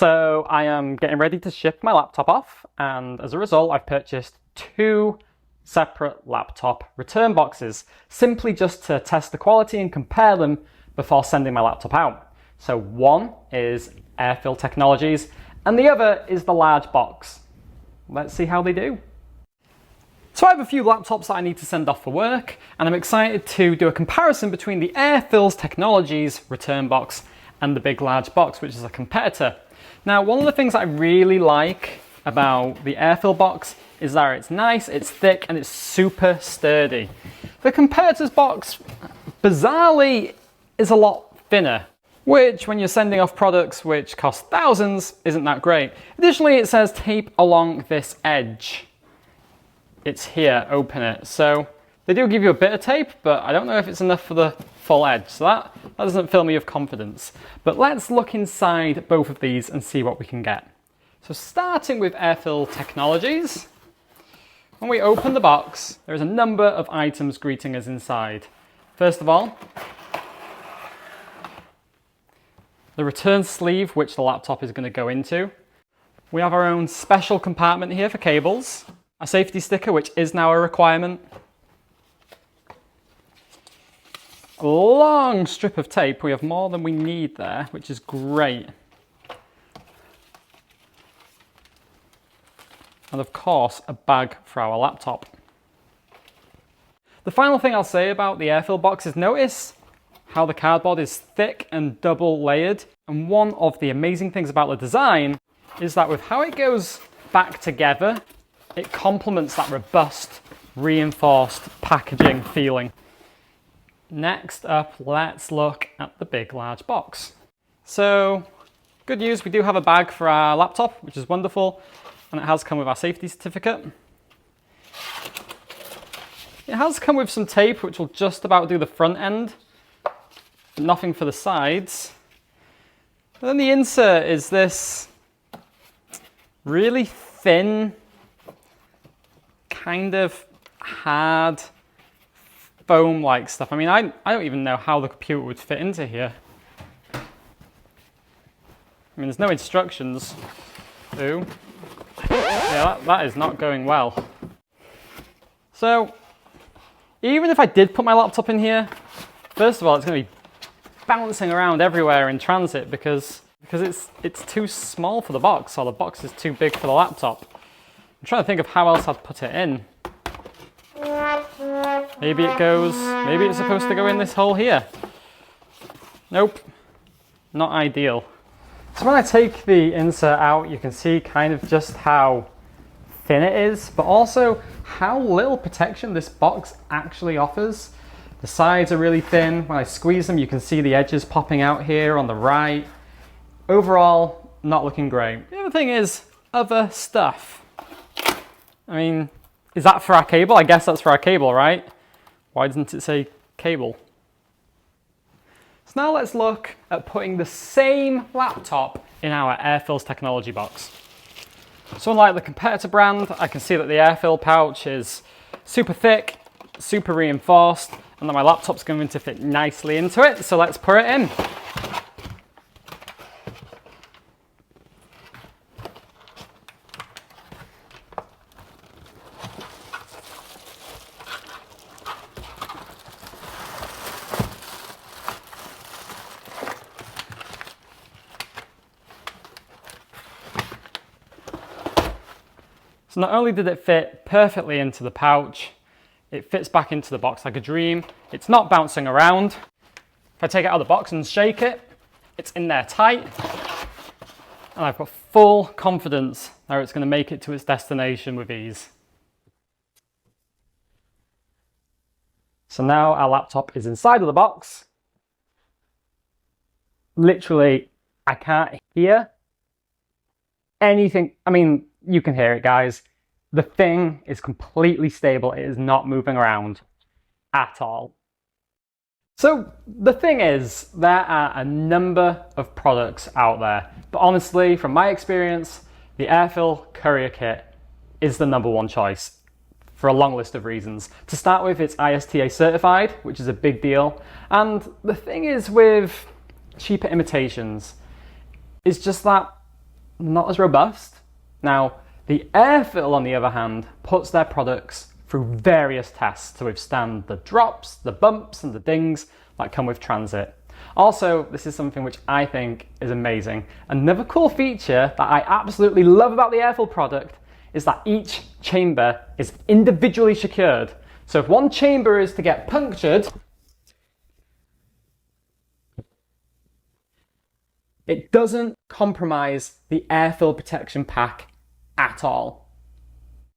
So I am getting ready to ship my laptop off, and as a result I've purchased 2 separate laptop return boxes, simply just to test the quality and compare them before sending my laptop out. So one is AIRFILL Technologies and the other is the large box. Let's see how they do. So I have a few laptops that I need to send off for work, and I'm excited to do a comparison between the AIRFILL Technologies return box and the big large box, which is a competitor. Now, one of the things I really like about the AIRFILL box is that it's nice, it's thick, and it's super sturdy. The competitor's box, bizarrely, is a lot thinner, which when you're sending off products which cost thousands isn't that great. Additionally, it says tape along this edge. It's here, open it. So they do give you a bit of tape, but I don't know if it's enough for the full edge. So that doesn't fill me with confidence. But let's look inside both of these and see what we can get. So starting with AIRFILL Technologies, when we open the box, there is a number of items greeting us inside. First of all, the return sleeve, which the laptop is going to go into. We have our own special compartment here for cables. A safety sticker, which is now a requirement. A long strip of tape. We have more than we need there, which is great. And of course, a bag for our laptop. The final thing I'll say about the AIRFILL box is notice how the cardboard is thick and double layered. And one of the amazing things about the design is that with how it goes back together, it complements that robust, reinforced packaging feeling. Next up, let's look at the big large box. So, good news, we do have a bag for our laptop, which is wonderful, and it has come with our safety certificate. It has come with some tape, which will just about do the front end, but nothing for the sides. And then the insert is this really thin, kind of hard foam-like stuff. I mean, I don't even know how the computer would fit into here. I mean, there's no instructions. Ooh. Yeah, that is not going well. So, even if I did put my laptop in here, first of all, it's going to be bouncing around everywhere in transit because it's too small for the box, or the box is too big for the laptop. I'm trying to think of how else I'd put it in. Maybe it's supposed to go in this hole here. Nope, not ideal. So when I take the insert out, you can see kind of just how thin it is, but also how little protection this box actually offers. The sides are really thin. When I squeeze them, you can see the edges popping out here on the right. Overall, not looking great. The other thing is other stuff. I mean, is that for our cable? I guess that's for our cable, right? Why doesn't it say cable? So now let's look at putting the same laptop in our AIRFILL Technology box. So unlike the competitor brand, I can see that the AIRFILL pouch is super thick, super reinforced, and that my laptop's going to fit nicely into it. So let's put it in. So not only did it fit perfectly into the pouch, it fits back into the box like a dream. It's not bouncing around. If I take it out of the box and shake it, it's in there tight. And I've got full confidence that it's going to make it to its destination with ease. So now our laptop is inside of the box. Literally, I can't hear anything. I mean, you can hear it, guys. The thing is completely stable. It is not moving around at all. So the thing is, there are a number of products out there, but honestly, from my experience, the AIRFILL Courier kit is the #1 choice for a long list of reasons. To start with, it's ISTA certified, which is a big deal. And the thing is with cheaper imitations, is just that not as robust. Now, the AIRFILL, on the other hand, puts their products through various tests to withstand the drops, the bumps, and the dings that come with transit. Also, this is something which I think is amazing. Another cool feature that I absolutely love about the AIRFILL product is that each chamber is individually secured. So if one chamber is to get punctured, it doesn't compromise the AIRFILL protection pack at all.